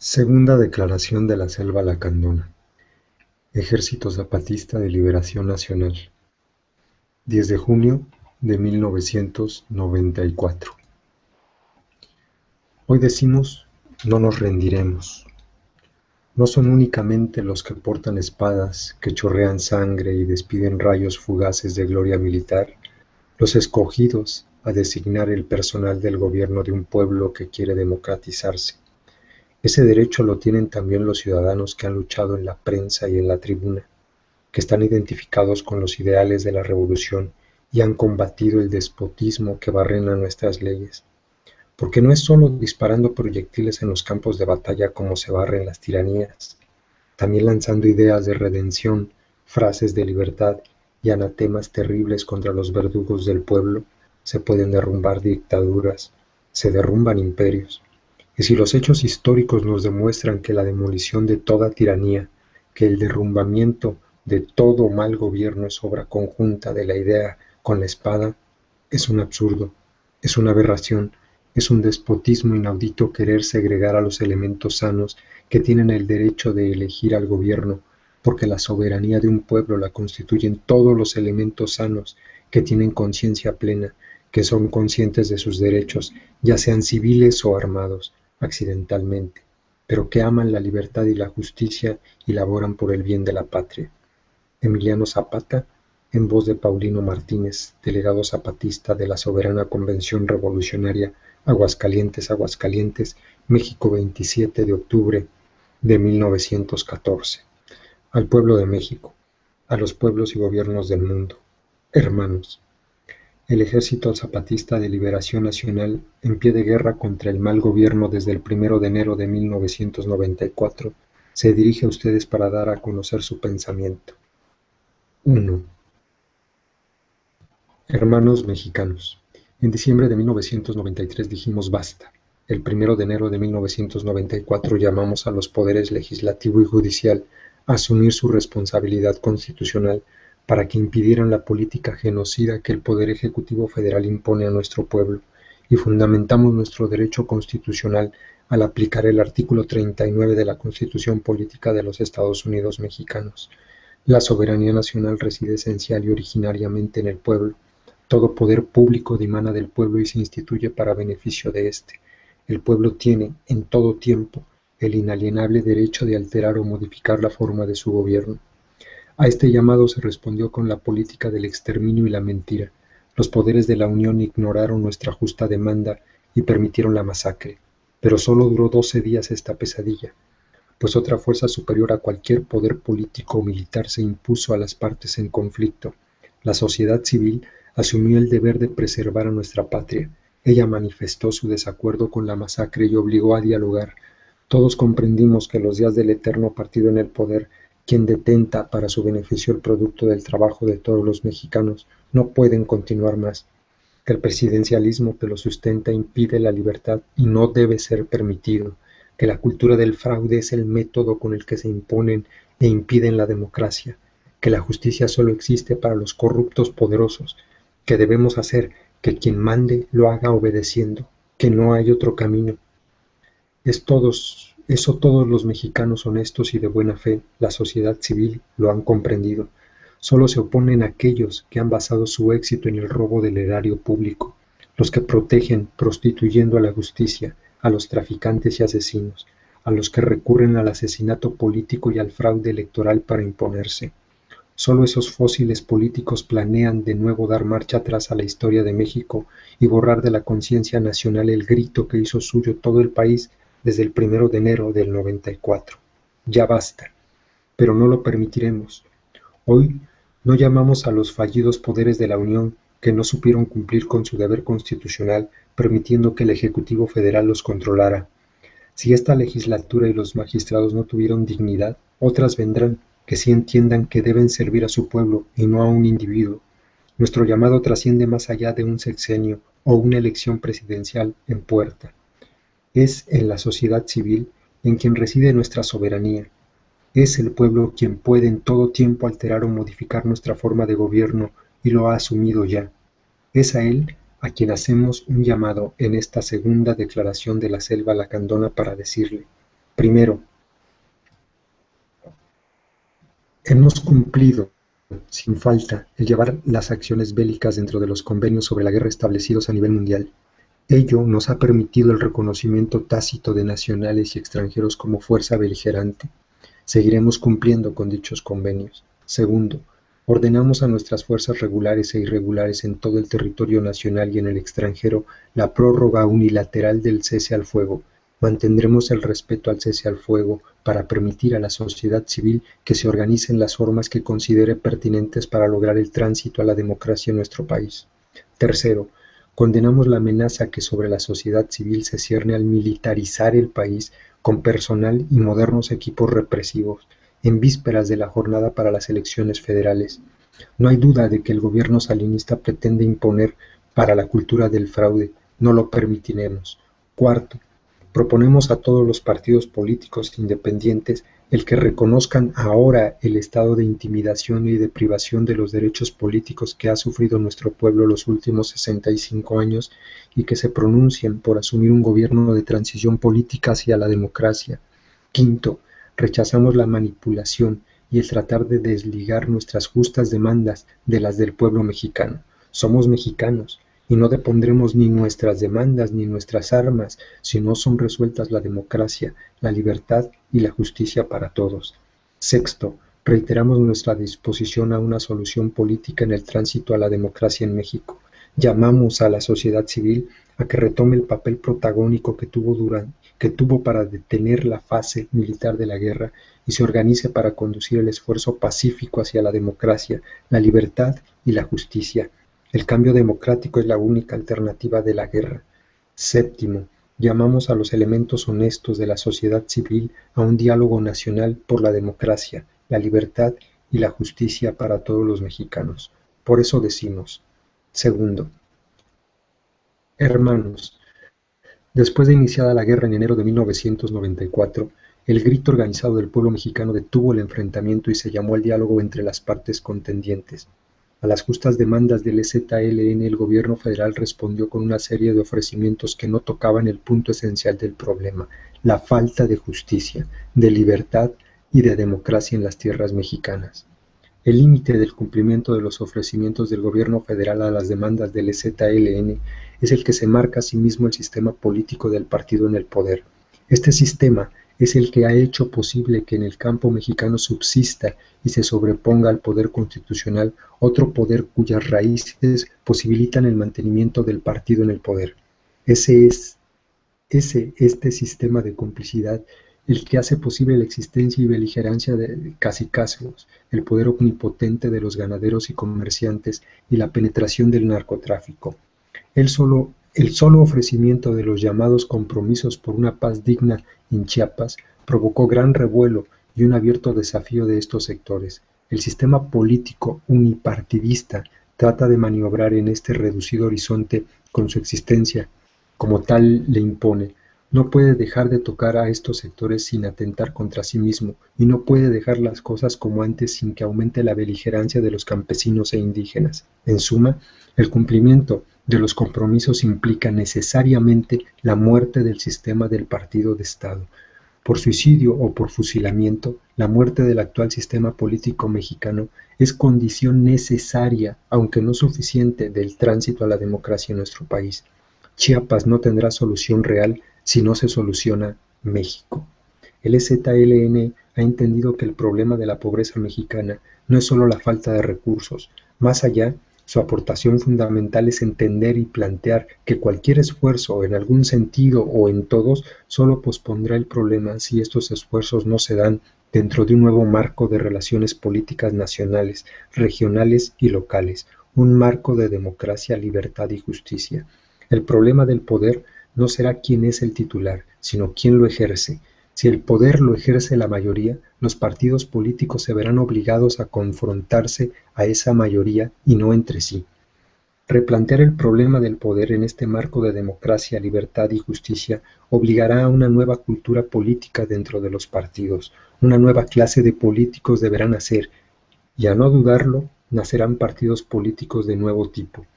Segunda Declaración de la Selva Lacandona. Ejército Zapatista de Liberación Nacional. 10 de junio de 1994. Hoy decimos, no nos rendiremos. No son únicamente los que portan espadas, que chorrean sangre y despiden rayos fugaces de gloria militar, los escogidos a designar el personal del gobierno de un pueblo que quiere democratizarse. Ese derecho lo tienen también los ciudadanos que han luchado en la prensa y en la tribuna, que están identificados con los ideales de la revolución y han combatido el despotismo que barrena nuestras leyes. Porque no es solo disparando proyectiles en los campos de batalla como se barren las tiranías, también lanzando ideas de redención, frases de libertad y anatemas terribles contra los verdugos del pueblo, se pueden derrumbar dictaduras, se derrumban imperios. Y si los hechos históricos nos demuestran que la demolición de toda tiranía, que el derrumbamiento de todo mal gobierno es obra conjunta de la idea con la espada, es un absurdo, es una aberración, es un despotismo inaudito querer segregar a los elementos sanos que tienen el derecho de elegir al gobierno, porque la soberanía de un pueblo la constituyen todos los elementos sanos que tienen conciencia plena, que son conscientes de sus derechos, ya sean civiles o armados, accidentalmente, pero que aman la libertad y la justicia y laboran por el bien de la patria. Emiliano Zapata, en voz de Paulino Martínez, delegado zapatista de la Soberana Convención Revolucionaria, Aguascalientes, Aguascalientes, México, 27 de octubre de 1914. Al pueblo de México, a los pueblos y gobiernos del mundo, hermanos. El Ejército Zapatista de Liberación Nacional, en pie de guerra contra el mal gobierno desde el 1 de enero de 1994, se dirige a ustedes para dar a conocer su pensamiento. 1. Hermanos mexicanos, en diciembre de 1993 dijimos basta. El 1 de enero de 1994 llamamos a los poderes legislativo y judicial a asumir su responsabilidad constitucional para que impidieran la política genocida que el Poder Ejecutivo Federal impone a nuestro pueblo, y fundamentamos nuestro derecho constitucional al aplicar el artículo 39 de la Constitución Política de los Estados Unidos Mexicanos. La soberanía nacional reside esencial y originariamente en el pueblo. Todo poder público dimana del pueblo y se instituye para beneficio de éste. El pueblo tiene, en todo tiempo, el inalienable derecho de alterar o modificar la forma de su gobierno. A este llamado se respondió con la política del exterminio y la mentira. Los poderes de la Unión ignoraron nuestra justa demanda y permitieron la masacre. Pero solo duró 12 días esta pesadilla, pues otra fuerza superior a cualquier poder político o militar se impuso a las partes en conflicto. La sociedad civil asumió el deber de preservar a nuestra patria. Ella manifestó su desacuerdo con la masacre y obligó a dialogar. Todos comprendimos que los días del eterno partido en el poder, quien detenta para su beneficio el producto del trabajo de todos los mexicanos, no pueden continuar más. Que el presidencialismo que lo sustenta impide la libertad y no debe ser permitido. Que la cultura del fraude es el método con el que se imponen e impiden la democracia. Que la justicia solo existe para los corruptos poderosos. Que debemos hacer que quien mande lo haga obedeciendo. Que no hay otro camino. Eso todos los mexicanos honestos y de buena fe, la sociedad civil, lo han comprendido. Solo se oponen aquellos que han basado su éxito en el robo del erario público, los que protegen prostituyendo a la justicia, a los traficantes y asesinos, a los que recurren al asesinato político y al fraude electoral para imponerse. Solo esos fósiles políticos planean de nuevo dar marcha atrás a la historia de México y borrar de la conciencia nacional el grito que hizo suyo todo el país desde el 1 de enero del 94. Ya basta, pero no lo permitiremos. Hoy no llamamos a los fallidos poderes de la Unión que no supieron cumplir con su deber constitucional, permitiendo que el Ejecutivo Federal los controlara. Si esta legislatura y los magistrados no tuvieron dignidad, otras vendrán que sí entiendan que deben servir a su pueblo y no a un individuo. Nuestro llamado trasciende más allá de un sexenio o una elección presidencial en puerta. Es en la sociedad civil en quien reside nuestra soberanía. Es el pueblo quien puede en todo tiempo alterar o modificar nuestra forma de gobierno y lo ha asumido ya. Es a él a quien hacemos un llamado en esta segunda declaración de la Selva Lacandona para decirle: Primero, hemos cumplido sin falta el llevar las acciones bélicas dentro de los convenios sobre la guerra establecidos a nivel mundial. Ello nos ha permitido el reconocimiento tácito de nacionales y extranjeros como fuerza beligerante. Seguiremos cumpliendo con dichos convenios. Segundo, ordenamos a nuestras fuerzas regulares e irregulares en todo el territorio nacional y en el extranjero la prórroga unilateral del cese al fuego. Mantendremos el respeto al cese al fuego para permitir a la sociedad civil que se organice en las formas que considere pertinentes para lograr el tránsito a la democracia en nuestro país. Tercero, condenamos la amenaza que sobre la sociedad civil se cierne al militarizar el país con personal y modernos equipos represivos, en vísperas de la jornada para las elecciones federales. No hay duda de que el gobierno salinista pretende imponer para la cultura del fraude. No lo permitiremos. Cuarto, proponemos a todos los partidos políticos independientes el que reconozcan ahora el estado de intimidación y de privación de los derechos políticos que ha sufrido nuestro pueblo los últimos 65 años y que se pronuncien por asumir un gobierno de transición política hacia la democracia. Quinto, rechazamos la manipulación y el tratar de desligar nuestras justas demandas de las del pueblo mexicano. Somos mexicanos y no depondremos ni nuestras demandas ni nuestras armas si no son resueltas la democracia, la libertad y la justicia para todos. Sexto, reiteramos nuestra disposición a una solución política en el tránsito a la democracia en México. Llamamos a la sociedad civil a que retome el papel protagónico que tuvo para detener la fase militar de la guerra y se organice para conducir el esfuerzo pacífico hacia la democracia, la libertad y la justicia. El cambio democrático es la única alternativa de la guerra. Séptimo, llamamos a los elementos honestos de la sociedad civil a un diálogo nacional por la democracia, la libertad y la justicia para todos los mexicanos. Por eso decimos, segundo, hermanos, después de iniciada la guerra en enero de 1994, el grito organizado del pueblo mexicano detuvo el enfrentamiento y se llamó al diálogo entre las partes contendientes. A las justas demandas del EZLN, el gobierno federal respondió con una serie de ofrecimientos que no tocaban el punto esencial del problema, la falta de justicia, de libertad y de democracia en las tierras mexicanas. El límite del cumplimiento de los ofrecimientos del gobierno federal a las demandas del EZLN es el que se marca a sí mismo el sistema político del partido en el poder. Este sistema es el que ha hecho posible que en el campo mexicano subsista y se sobreponga al poder constitucional otro poder cuyas raíces posibilitan el mantenimiento del partido en el poder. Este sistema de complicidad el que hace posible la existencia y beligerancia de cacicazgos, el poder omnipotente de los ganaderos y comerciantes y la penetración del narcotráfico. El solo ofrecimiento de los llamados compromisos por una paz digna en Chiapas provocó gran revuelo y un abierto desafío de estos sectores. El sistema político unipartidista trata de maniobrar en este reducido horizonte con su existencia, como tal le impone. No puede dejar de tocar a estos sectores sin atentar contra sí mismo, y no puede dejar las cosas como antes sin que aumente la beligerancia de los campesinos e indígenas. En suma, el cumplimiento de los compromisos implica necesariamente la muerte del sistema del partido de Estado. Por suicidio o por fusilamiento, la muerte del actual sistema político mexicano es condición necesaria, aunque no suficiente, del tránsito a la democracia en nuestro país. Chiapas no tendrá solución real si no se soluciona México. El EZLN ha entendido que el problema de la pobreza mexicana no es solo la falta de recursos. Más allá, su aportación fundamental es entender y plantear que cualquier esfuerzo, en algún sentido o en todos, solo pospondrá el problema si estos esfuerzos no se dan dentro de un nuevo marco de relaciones políticas nacionales, regionales y locales, un marco de democracia, libertad y justicia. El problema del poder no será quién es el titular, sino quién lo ejerce. Si el poder lo ejerce la mayoría, los partidos políticos se verán obligados a confrontarse a esa mayoría y no entre sí. Replantear el problema del poder en este marco de democracia, libertad y justicia obligará a una nueva cultura política dentro de los partidos. Una nueva clase de políticos deberá nacer, y a no dudarlo, nacerán partidos políticos de nuevo tipo.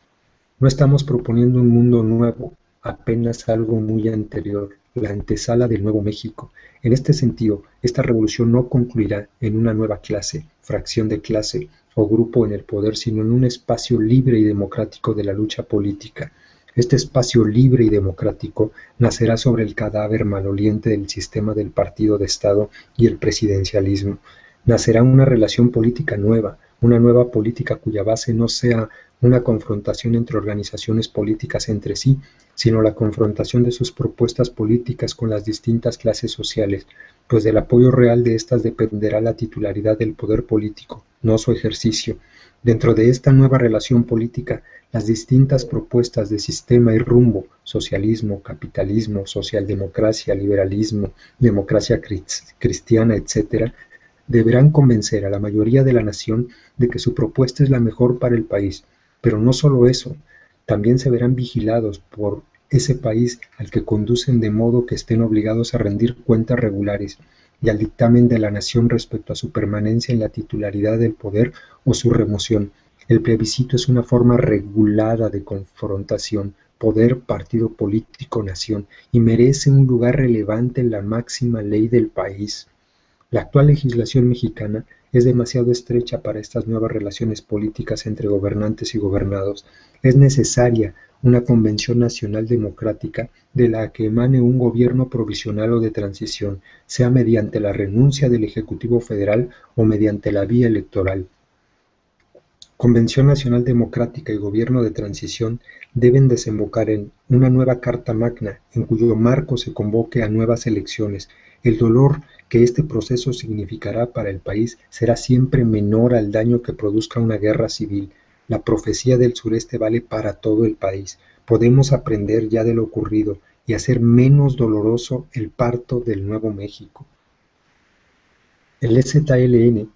No estamos proponiendo un mundo nuevo, apenas algo muy anterior. la antesala del nuevo México. En este sentido, esta revolución no concluirá en una nueva clase, fracción de clase o grupo en el poder, sino en un espacio libre y democrático de la lucha política. Este espacio libre y democrático nacerá sobre el cadáver maloliente del sistema del partido de Estado y el presidencialismo. Nacerá una relación política nueva, una nueva política cuya base no sea una confrontación entre organizaciones políticas entre sí, sino la confrontación de sus propuestas políticas con las distintas clases sociales, pues del apoyo real de estas dependerá la titularidad del poder político, no su ejercicio. Dentro de esta nueva relación política, las distintas propuestas de sistema y rumbo, socialismo, capitalismo, socialdemocracia, liberalismo, democracia cristiana, etc., deberán convencer a la mayoría de la nación de que su propuesta es la mejor para el país. Pero no solo eso, también se verán vigilados por ese país al que conducen de modo que estén obligados a rendir cuentas regulares y al dictamen de la nación respecto a su permanencia en la titularidad del poder o su remoción. El plebiscito es una forma regulada de confrontación, poder, partido político, nación, y merece un lugar relevante en la máxima ley del país. La actual legislación mexicana es demasiado estrecha para estas nuevas relaciones políticas entre gobernantes y gobernados. Es necesaria una convención nacional democrática de la que emane un gobierno provisional o de transición, sea mediante la renuncia del Ejecutivo Federal o mediante la vía electoral. Convención Nacional Democrática y Gobierno de Transición deben desembocar en una nueva Carta Magna, en cuyo marco se convoque a nuevas elecciones. El dolor que este proceso significará para el país será siempre menor al daño que produzca una guerra civil. La profecía del sureste vale para todo el país. Podemos aprender ya de lo ocurrido y hacer menos doloroso el parto del nuevo México. El EZLN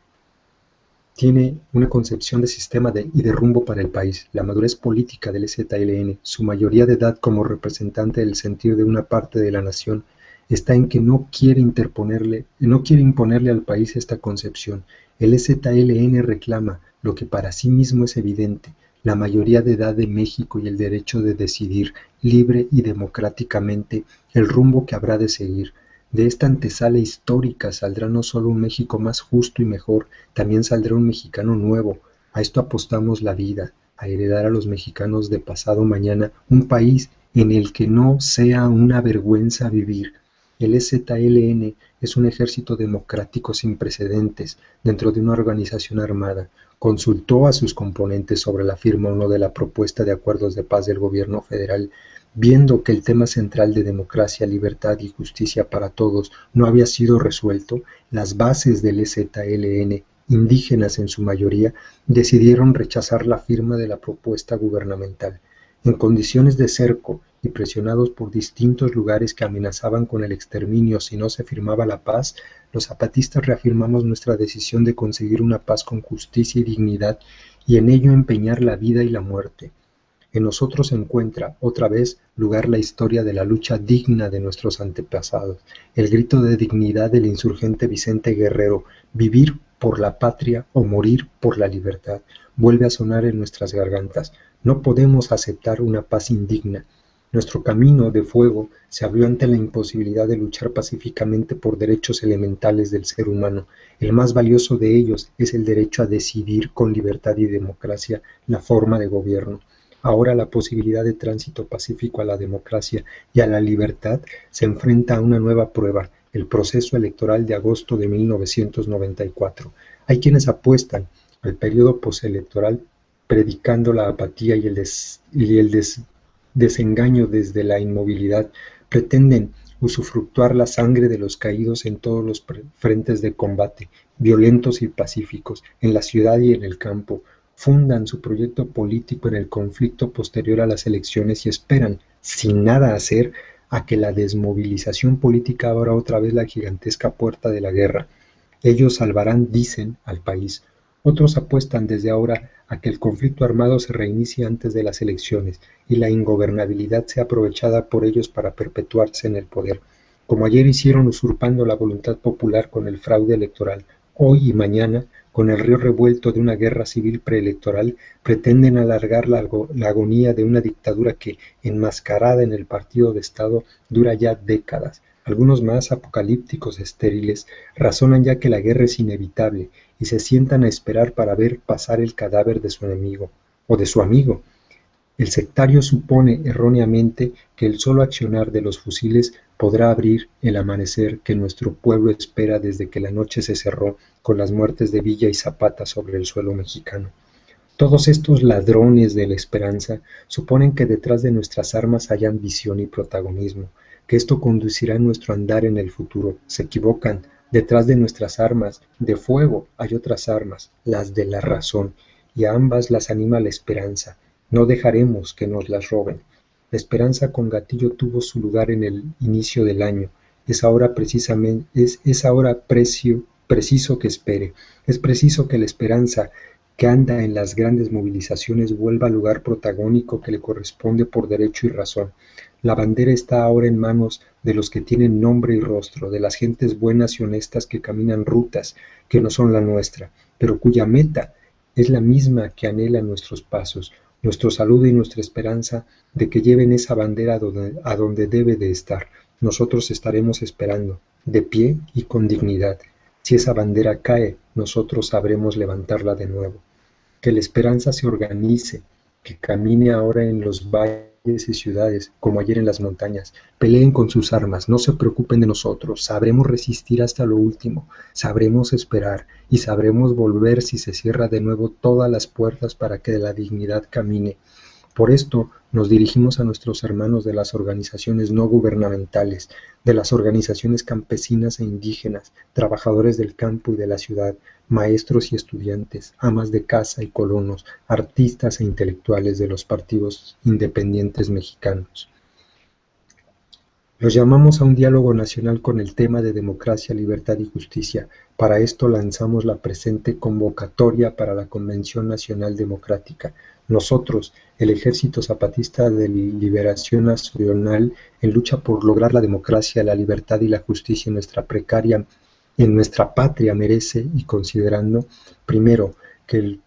tiene una concepción de sistema y de rumbo para el país. La madurez política del EZLN, su mayoría de edad como representante del sentir de una parte de la nación, está en que no quiere imponerle al país esta concepción. El EZLN reclama lo que para sí mismo es evidente, la mayoría de edad de México y el derecho de decidir libre y democráticamente el rumbo que habrá de seguir. De esta antesala histórica saldrá no solo un México más justo y mejor, también saldrá un mexicano nuevo. A esto apostamos la vida, a heredar a los mexicanos de pasado mañana un país en el que no sea una vergüenza vivir. El EZLN es un ejército democrático sin precedentes dentro de una organización armada. Consultó a sus componentes sobre la firma o no de la propuesta de acuerdos de paz del gobierno federal. Viendo que el tema central de democracia, libertad y justicia para todos no había sido resuelto, las bases del EZLN, indígenas en su mayoría, decidieron rechazar la firma de la propuesta gubernamental. En condiciones de cerco y presionados por distintos lugares que amenazaban con el exterminio si no se firmaba la paz, los zapatistas reafirmamos nuestra decisión de conseguir una paz con justicia y dignidad y en ello empeñar la vida y la muerte. En nosotros se encuentra, otra vez, lugar la historia de la lucha digna de nuestros antepasados, el grito de dignidad del insurgente Vicente Guerrero, vivir por la patria o morir por la libertad, vuelve a sonar en nuestras gargantas. No podemos aceptar una paz indigna. Nuestro camino de fuego se abrió ante la imposibilidad de luchar pacíficamente por derechos elementales del ser humano. El más valioso de ellos es el derecho a decidir con libertad y democracia la forma de gobierno. Ahora la posibilidad de tránsito pacífico a la democracia y a la libertad se enfrenta a una nueva prueba, el proceso electoral de agosto de 1994. Hay quienes apuestan al periodo postelectoral predicando la apatía y el desengaño desde la inmovilidad. Pretenden usufructuar la sangre de los caídos en todos los frentes de combate, violentos y pacíficos, en la ciudad y en el campo. Fundan su proyecto político en el conflicto posterior a las elecciones y esperan, sin nada hacer, a que la desmovilización política abra otra vez la gigantesca puerta de la guerra. Ellos salvarán, dicen, al país. Otros apuestan desde ahora a que el conflicto armado se reinicie antes de las elecciones y la ingobernabilidad sea aprovechada por ellos para perpetuarse en el poder, como ayer hicieron usurpando la voluntad popular con el fraude electoral. Hoy y mañana con el río revuelto de una guerra civil preelectoral, pretenden alargar la agonía de una dictadura que, enmascarada en el partido de Estado, dura ya décadas. Algunos más apocalípticos estériles razonan ya que la guerra es inevitable y se sientan a esperar para ver pasar el cadáver de su enemigo o de su amigo. El sectario supone erróneamente que el solo accionar de los fusiles podrá abrir el amanecer que nuestro pueblo espera desde que la noche se cerró con las muertes de Villa y Zapata sobre el suelo mexicano. Todos estos ladrones de la esperanza suponen que detrás de nuestras armas hay ambición y protagonismo, que esto conducirá nuestro andar en el futuro. Se equivocan. Detrás de nuestras armas de fuego hay otras armas, las de la razón, y a ambas las anima la esperanza. No dejaremos que nos las roben. La esperanza con gatillo tuvo su lugar en el inicio del año. Es ahora preciso que espere. Es preciso que la esperanza que anda en las grandes movilizaciones vuelva al lugar protagónico que le corresponde por derecho y razón. La bandera está ahora en manos de los que tienen nombre y rostro, de las gentes buenas y honestas que caminan rutas que no son la nuestra, pero cuya meta es la misma que anhelan nuestros pasos, nuestro saludo y nuestra esperanza de que lleven esa bandera a donde debe de estar. Nosotros estaremos esperando, de pie y con dignidad. Si esa bandera cae, nosotros sabremos levantarla de nuevo. Que la esperanza se organice, que camine ahora en los valles y ciudades, como ayer en las montañas. Peleen con sus armas, no se preocupen de nosotros, sabremos resistir hasta lo último, sabremos esperar y sabremos volver si se cierra de nuevo todas las puertas para que la dignidad camine. Por esto nos dirigimos a nuestros hermanos de las organizaciones no gubernamentales, de las organizaciones campesinas e indígenas, trabajadores del campo y de la ciudad, maestros y estudiantes, amas de casa y colonos, artistas e intelectuales de los partidos independientes mexicanos. Los llamamos a un diálogo nacional con el tema de democracia, libertad y justicia. Para esto lanzamos la presente convocatoria para la Convención Nacional Democrática. Nosotros, el Ejército Zapatista de Liberación Nacional, en lucha por lograr la democracia, la libertad y la justicia en nuestra patria merece, y considerando, primero, que el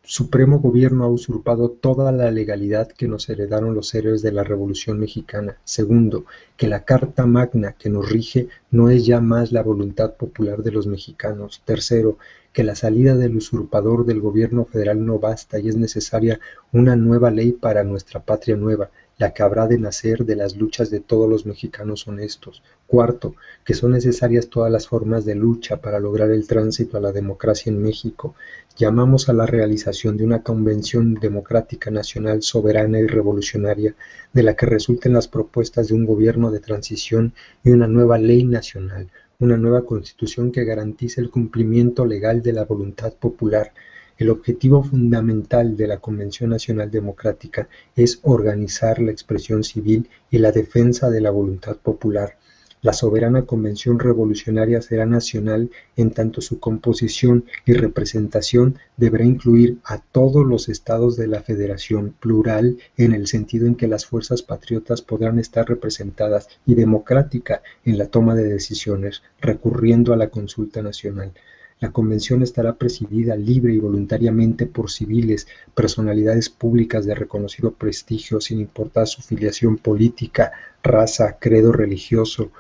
Supremo Gobierno ha usurpado toda la legalidad que nos heredaron los héroes de la Revolución Mexicana. Segundo, que la Carta Magna que nos rige no es ya más la voluntad popular de los mexicanos. Tercero, que la salida del usurpador del gobierno federal no basta y es necesaria una nueva ley para nuestra patria nueva, la que habrá de nacer de las luchas de todos los mexicanos honestos. Cuarto, que son necesarias todas las formas de lucha para lograr el tránsito a la democracia en México. Llamamos a la realización de una convención democrática nacional soberana y revolucionaria, de la que resulten las propuestas de un gobierno de transición y una nueva ley nacional, una nueva constitución que garantice el cumplimiento legal de la voluntad popular. El objetivo fundamental de la Convención Nacional Democrática es organizar la expresión civil y la defensa de la voluntad popular. La soberana Convención Revolucionaria será nacional en tanto su composición y representación deberá incluir a todos los estados de la Federación, plural en el sentido en que las fuerzas patriotas podrán estar representadas, y democrática en la toma de decisiones, recurriendo a la consulta nacional. La convención estará presidida libre y voluntariamente por civiles, personalidades públicas de reconocido prestigio, sin importar su filiación política, raza, credo religioso,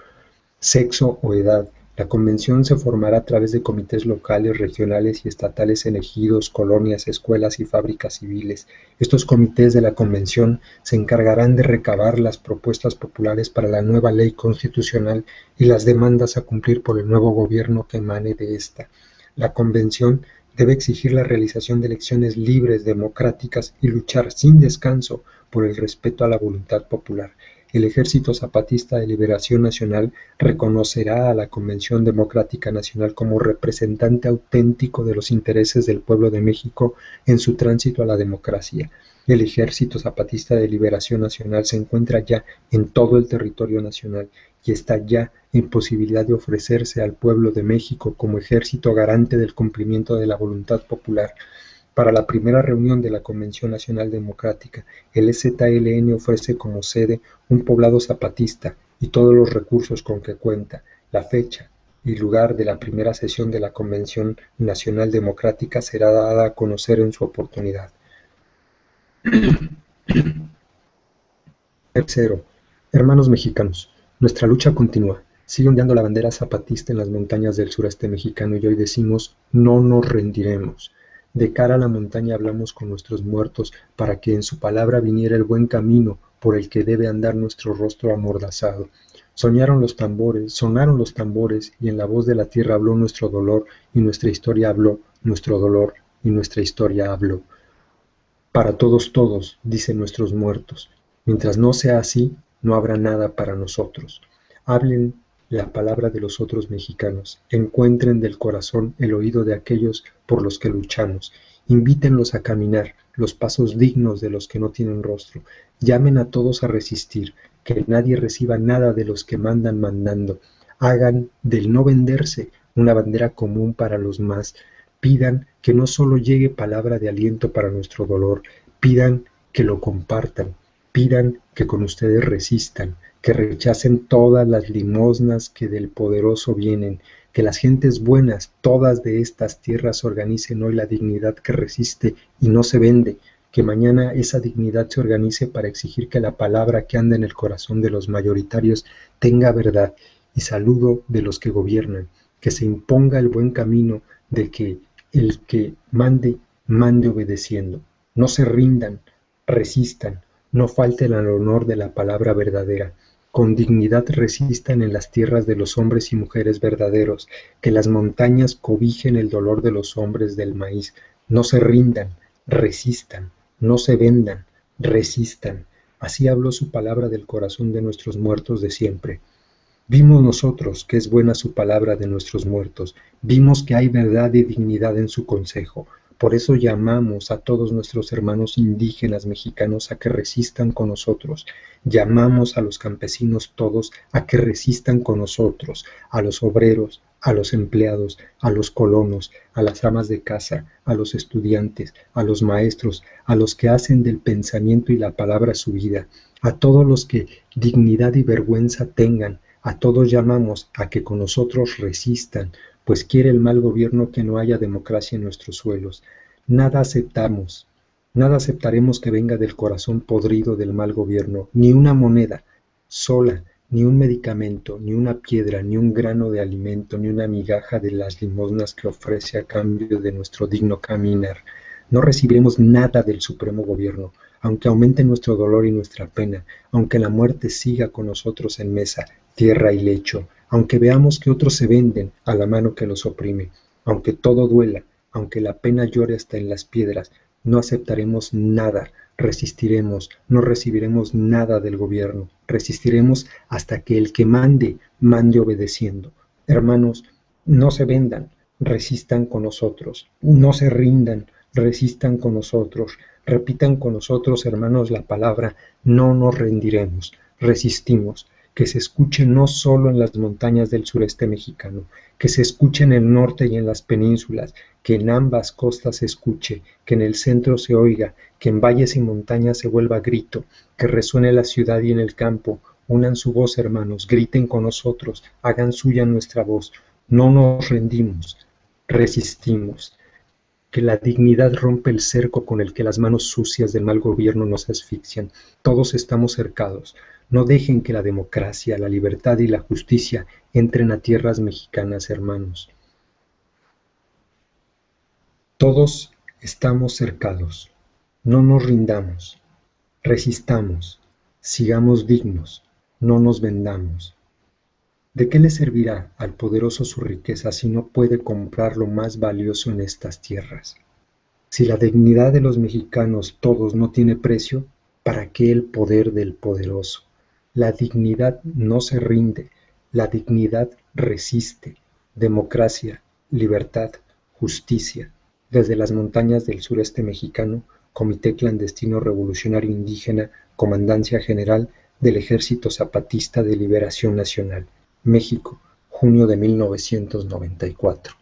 sexo o edad. La convención se formará a través de comités locales, regionales y estatales en ejidos, colonias, escuelas y fábricas civiles. Estos comités de la convención se encargarán de recabar las propuestas populares para la nueva ley constitucional y las demandas a cumplir por el nuevo gobierno que emane de esta. La convención debe exigir la realización de elecciones libres, democráticas y luchar sin descanso por el respeto a la voluntad popular. El Ejército Zapatista de Liberación Nacional reconocerá a la Convención Democrática Nacional como representante auténtico de los intereses del pueblo de México en su tránsito a la democracia. El Ejército Zapatista de Liberación Nacional se encuentra ya en todo el territorio nacional y está ya en posibilidad de ofrecerse al pueblo de México como ejército garante del cumplimiento de la voluntad popular. Para la primera reunión de la Convención Nacional Democrática, el EZLN ofrece como sede un poblado zapatista y todos los recursos con que cuenta. La fecha y lugar de la primera sesión de la Convención Nacional Democrática será dada a conocer en su oportunidad. Tercero, hermanos mexicanos, nuestra lucha continúa. Sigue ondeando la bandera zapatista en las montañas del sureste mexicano y hoy decimos, no nos rendiremos. De cara a la montaña hablamos con nuestros muertos para que en su palabra viniera el buen camino por el que debe andar nuestro rostro amordazado. Sonaron los tambores y en la voz de la tierra habló nuestro dolor y nuestra historia habló, nuestro dolor y nuestra historia habló. Para todos, dicen nuestros muertos. Mientras no sea así, no habrá nada para nosotros. Hablen la palabra de los otros mexicanos, encuentren del corazón el oído de aquellos por los que luchamos, invítenlos a caminar los pasos dignos de los que no tienen rostro, llamen a todos a resistir, que nadie reciba nada de los que mandan mandando, hagan del no venderse una bandera común para los más, pidan que no solo llegue palabra de aliento para nuestro dolor, pidan que lo compartan, pidan que con ustedes resistan, que rechacen todas las limosnas que del poderoso vienen, que las gentes buenas, todas de estas tierras, organicen hoy la dignidad que resiste y no se vende, que mañana esa dignidad se organice para exigir que la palabra que anda en el corazón de los mayoritarios tenga verdad y saludo de los que gobiernan, que se imponga el buen camino de que el que mande, mande obedeciendo. No se rindan, resistan, no falten al honor de la palabra verdadera. Con dignidad resistan en las tierras de los hombres y mujeres verdaderos, que las montañas cobijen el dolor de los hombres del maíz. No se rindan, resistan, no se vendan, resistan. Así habló su palabra del corazón de nuestros muertos de siempre. Vimos nosotros que es buena su palabra de nuestros muertos, vimos que hay verdad y dignidad en su consejo. Por eso llamamos a todos nuestros hermanos indígenas mexicanos a que resistan con nosotros. Llamamos a los campesinos todos a que resistan con nosotros, a los obreros, a los empleados, a los colonos, a las amas de casa, a los estudiantes, a los maestros, a los que hacen del pensamiento y la palabra su vida, a todos los que dignidad y vergüenza tengan. A todos llamamos a que con nosotros resistan, pues quiere el mal gobierno que no haya democracia en nuestros suelos. Nada aceptamos, nada aceptaremos que venga del corazón podrido del mal gobierno, ni una moneda sola, ni un medicamento, ni una piedra, ni un grano de alimento, ni una migaja de las limosnas que ofrece a cambio de nuestro digno caminar. No recibiremos nada del supremo gobierno, aunque aumente nuestro dolor y nuestra pena, aunque la muerte siga con nosotros en mesa, tierra y lecho, aunque veamos que otros se venden a la mano que los oprime, aunque todo duela, aunque la pena llore hasta en las piedras, no aceptaremos nada, resistiremos, no recibiremos nada del gobierno, resistiremos hasta que el que mande, mande obedeciendo. Hermanos, no se vendan, resistan con nosotros, no se rindan, resistan con nosotros, repitan con nosotros, hermanos, la palabra, no nos rendiremos, resistimos, que se escuche no solo en las montañas del sureste mexicano, que se escuche en el norte y en las penínsulas, que en ambas costas se escuche, que en el centro se oiga, que en valles y montañas se vuelva grito, que resuene la ciudad y en el campo. Unan su voz, hermanos, griten con nosotros, hagan suya nuestra voz. No nos rendimos, resistimos. Que la dignidad rompe el cerco con el que las manos sucias del mal gobierno nos asfixian. Todos estamos cercados. No dejen que la democracia, la libertad y la justicia entren a tierras mexicanas, hermanos. Todos estamos cercados. No nos rindamos. Resistamos. Sigamos dignos. No nos vendamos. ¿De qué le servirá al poderoso su riqueza si no puede comprar lo más valioso en estas tierras? Si la dignidad de los mexicanos todos no tiene precio, ¿para qué el poder del poderoso? La dignidad no se rinde, la dignidad resiste. Democracia, libertad, justicia. Desde las montañas del sureste mexicano, Comité Clandestino Revolucionario Indígena, Comandancia General del Ejército Zapatista de Liberación Nacional. México, junio de 1994.